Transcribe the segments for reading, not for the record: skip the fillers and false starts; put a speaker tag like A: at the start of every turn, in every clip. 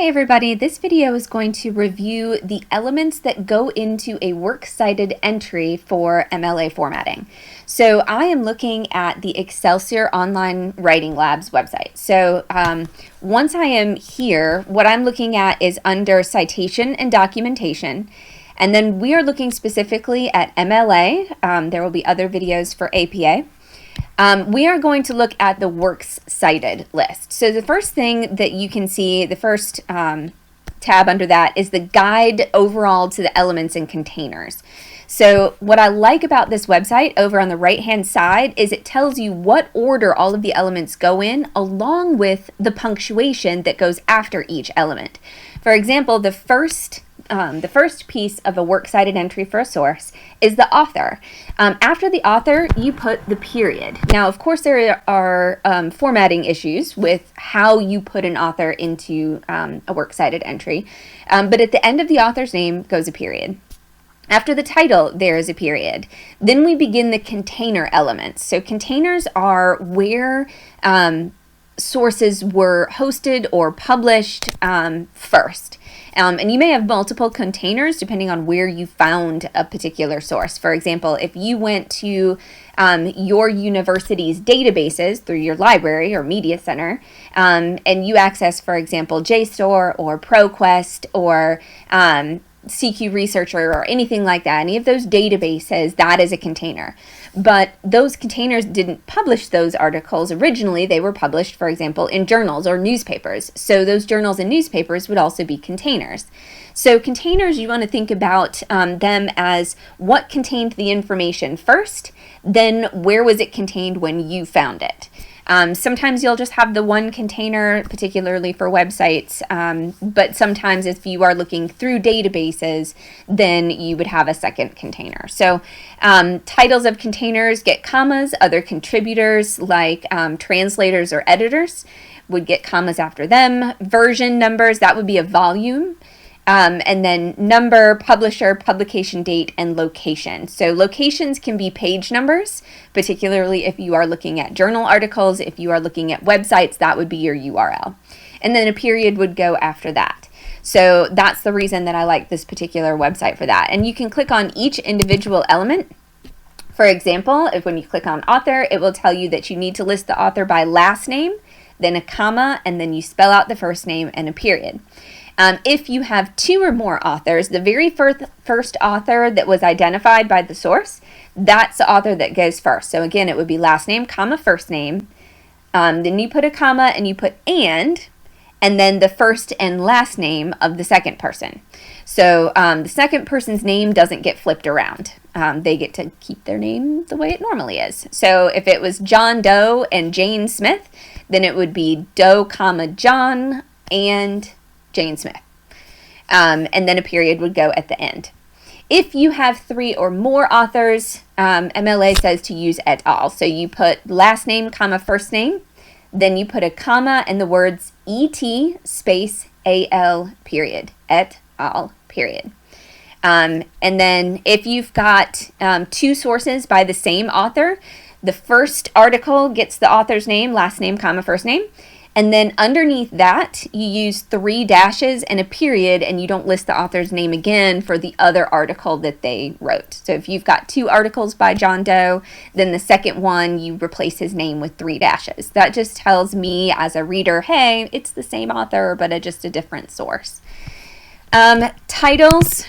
A: Hey everybody, this video is going to review the elements that go into a works cited entry for MLA formatting. So I am looking at the Excelsior Online Writing Labs website. So once I am here, what I'm looking at is under citation and documentation. And then we are looking specifically at MLA. There will be other videos for APA. We are going to look at the works cited list. So the first thing that you can see, the first tab under that is the guide overall to the elements and containers. So what I like about this website over on the right hand side is it tells you what order all of the elements go in along with the punctuation that goes after each element. For example, the first piece of a works cited entry for a source is the author. After the author, you put the period. Now, of course, there are formatting issues with how you put an author into a works cited entry, but at the end of the author's name goes a period. After the title, there is a period. Then we begin the container elements. So containers are where sources were hosted or published first. And you may have multiple containers depending on where you found a particular source. For example, if you went to your university's databases through your library or media center, and you access, for example, JSTOR or ProQuest or CQ Researcher or anything like that, any of those databases, that is a container. But those containers didn't publish those articles originally. They were published, for example, in journals or newspapers. So those journals and newspapers would also be containers. So containers, you want to think about them as what contained the information first, then where was it contained when you found it. Sometimes you'll just have the one container, particularly for websites, but sometimes if you are looking through databases, then you would have a second container. So titles of containers get commas. Other contributors like translators or editors would get commas after them. Version numbers, that would be a volume. And then number, publisher, publication date, and location. So locations can be page numbers, particularly if you are looking at journal articles. If you are looking at websites, that would be your URL. And then a period would go after that. So that's the reason that I like this particular website for that. And you can click on each individual element. For example, if when you click on author, it will tell you that you need to list the author by last name, then a comma, and then you spell out the first name and a period. If you have two or more authors, the very first author that was identified by the source, that's the author that goes first. So again, it would be last name, comma, first name. Then you put a comma and you put and then the first and last name of the second person. So the second person's name doesn't get flipped around. They get to keep their name the way it normally is. So if it was John Doe and Jane Smith, then it would be Doe, comma, John and Jane Smith. And then a period would go at the end. If you have three or more authors, MLA says to use et al. So you put last name, comma, first name, then you put a comma and the words et space al period, et al period. And then if you've got two sources by the same author, the first article gets the author's name, last name, comma, first name. And then underneath that, you use 3 dashes and a period, and you don't list the author's name again for the other article that they wrote. So if you've got 2 articles by John Doe, then the second one, you replace his name with 3 dashes. That just tells me as a reader, hey, it's the same author, but just a different source. Titles.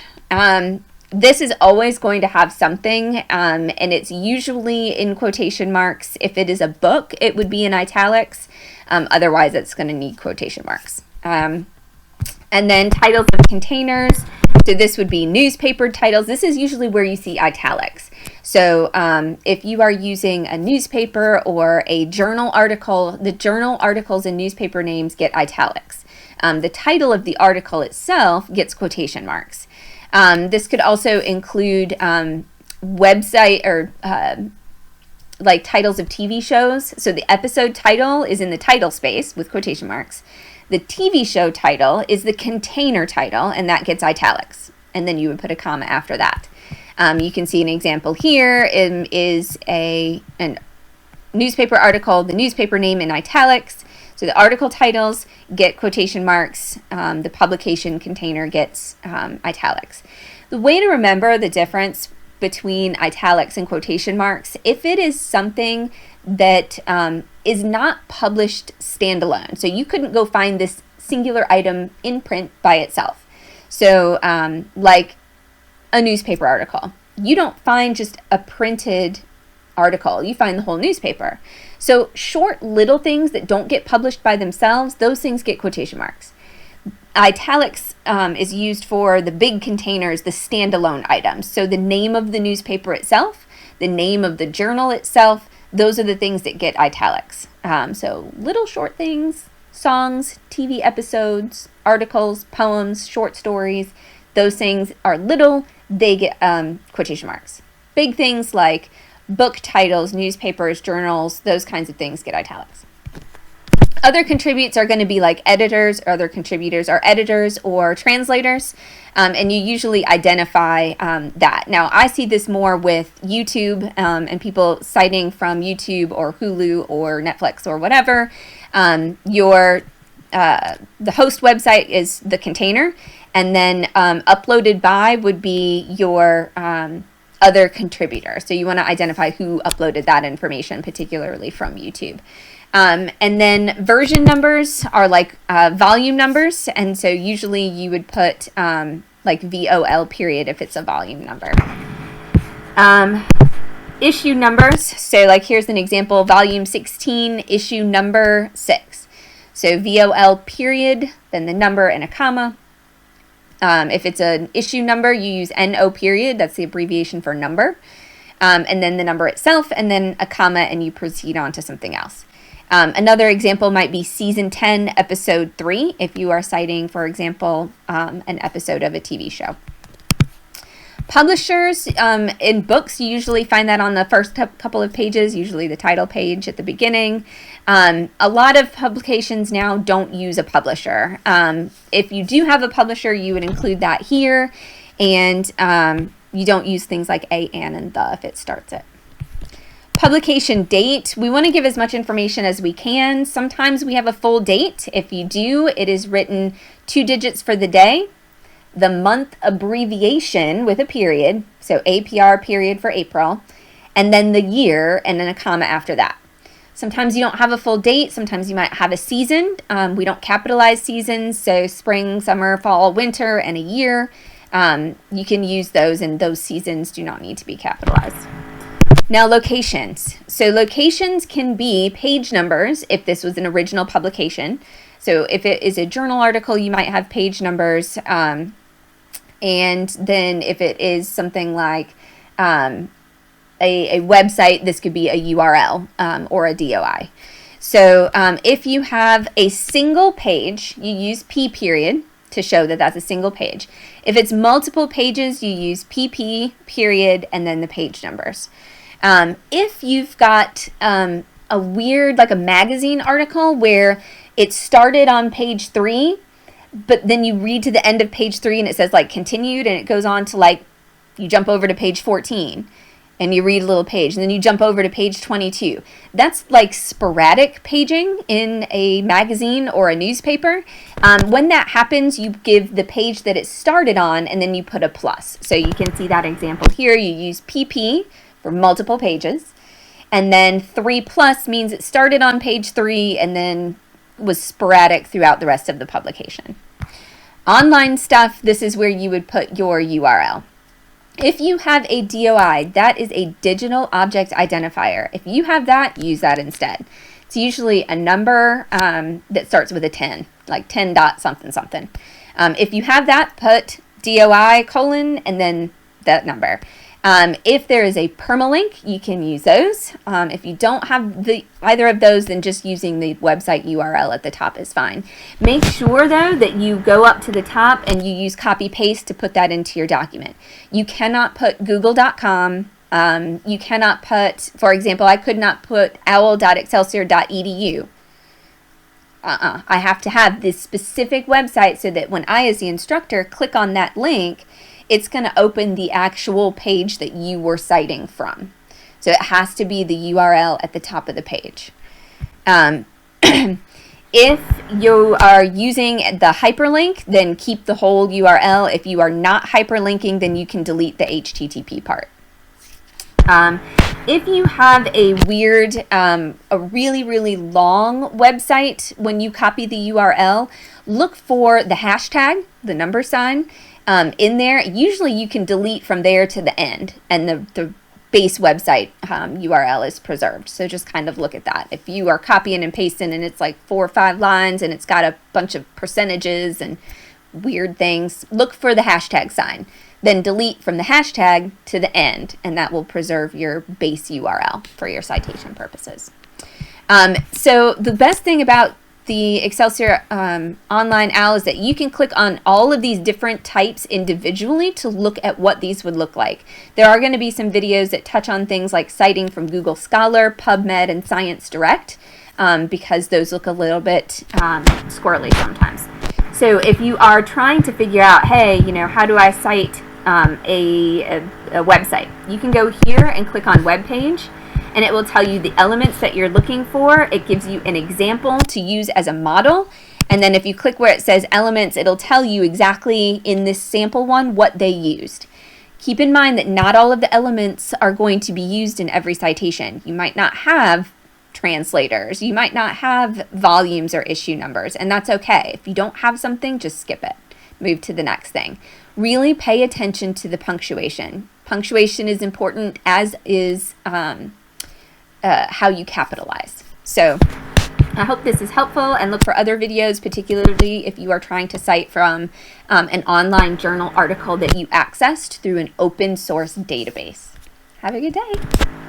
A: This is always going to have something, and it's usually in quotation marks. If it is a book, it would be in italics. Otherwise, it's going to need quotation marks. And then titles of containers. So this would be newspaper titles. This is usually where you see italics. So if you are using a newspaper or a journal article, the journal articles and newspaper names get italics. The title of the article itself gets quotation marks. This could also include website or like titles of TV shows. So the episode title is in the title space with quotation marks. The TV show title is the container title, and that gets italics. And then you would put a comma after that. You can see an example here is a newspaper article, the newspaper name in italics. So the article titles get quotation marks. The publication container gets italics. The way to remember the difference between italics and quotation marks, if it is something that is not published standalone, so you couldn't go find this singular item in print by itself. So like a newspaper article, you don't find just a printed article, you find the whole newspaper. So short little things that don't get published by themselves, those things get quotation marks. Italics is used for the big containers, the standalone items. So the name of the newspaper itself, the name of the journal itself, those are the things that get italics. So little short things, songs, TV episodes, articles, poems, short stories, those things are little, they get quotation marks. Big things like book titles, newspapers, journals, those kinds of things get italics. Other contributes are going to be like editors, or other contributors are editors or translators, and you usually identify that. Now, I see this more with YouTube and people citing from YouTube or Hulu or Netflix or whatever. The host website is the container, and then uploaded by would be your other contributor. So you want to identify who uploaded that information, particularly from YouTube. And then version numbers are like volume numbers, and so usually you would put like VOL period if it's a volume number. Issue numbers, so like here's an example, volume 16, issue number 6. So VOL period, then the number and a comma. If it's an issue number, you use NO period, that's the abbreviation for number, and then the number itself, and then a comma, and you proceed on to something else. Another example might be season 10, episode 3, if you are citing, for example, an episode of a TV show. Publishers, in books, you usually find that on the first couple of pages, usually the title page at the beginning. A lot of publications now don't use a publisher. If you do have a publisher, you would include that here, and you don't use things like a, an, and the if it starts it. Publication date, we want to give as much information as we can. Sometimes we have a full date. If you do, it is written 2 digits for the day, the month abbreviation with a period, so APR period for April, and then the year, and then a comma after that. Sometimes you don't have a full date. Sometimes you might have a season. We don't capitalize seasons, so spring, summer, fall, winter, and a year. You can use those, and those seasons do not need to be capitalized. Now, locations. So locations can be page numbers if this was an original publication. So if it is a journal article, you might have page numbers. And then if it is something like a website, this could be a URL or a DOI. So if you have a single page, you use P period to show that that's a single page. If it's multiple pages, you use PP period and then the page numbers. If you've got a weird, like a magazine article where it started on page 3, but then you read to the end of page 3 and it says like continued, and it goes on to like, you jump over to page 14 and you read a little page, and then you jump over to page 22. That's like sporadic paging in a magazine or a newspaper. When that happens, you give the page that it started on and then you put a plus. So you can see that example here. You use PP for multiple pages, and then 3+ means it started on page 3 and then was sporadic throughout the rest of the publication. Online stuff, this is where you would put your URL. If you have a DOI, that is a digital object identifier. If you have that, use that instead. It's usually a number that starts with a 10, like 10 dot something something. If you have that, put DOI : and then that number. If there is a permalink, you can use those. If you don't have either of those, then just using the website URL at the top is fine. Make sure, though, that you go up to the top and you use copy paste to put that into your document. You cannot put google.com. You cannot put, for example, I could not put owl.excelsior.edu. I have to have this specific website so that when I, as the instructor, click on that link, it's going to open the actual page that you were citing from. So it has to be the URL at the top of the page. If you are using the hyperlink, then keep the whole URL. If you are not hyperlinking, then you can delete the HTTP part. If you have a weird, a really, really long website, when you copy the URL, look for the hashtag, the number sign, in there. Usually you can delete from there to the end, and the base website URL is preserved. So just kind of look at that. If you are copying and pasting and it's like 4 or 5 lines and it's got a bunch of percentages and weird things, look for the hashtag sign. Then delete from the hashtag to the end, and that will preserve your base URL for your citation purposes. So the best thing about the Excelsior Online OWL is that you can click on all of these different types individually to look at what these would look like. There are going to be some videos that touch on things like citing from Google Scholar, PubMed, and Science Direct, because those look a little bit squirrely sometimes. So if you are trying to figure out, hey, you know, how do I cite a website, you can go here and click on web page, and it will tell you the elements that you're looking for. It gives you an example to use as a model, and then if you click where it says elements, it'll tell you exactly in this sample one what they used. Keep in mind that not all of the elements are going to be used in every citation. You might not have translators, you might not have volumes or issue numbers, and that's okay. If you don't have something, just skip it. Move to the next thing. Really pay attention to the punctuation. Punctuation is important, as is how you capitalize. So I hope this is helpful, and look for other videos, particularly if you are trying to cite from an online journal article that you accessed through an open source database. Have a good day.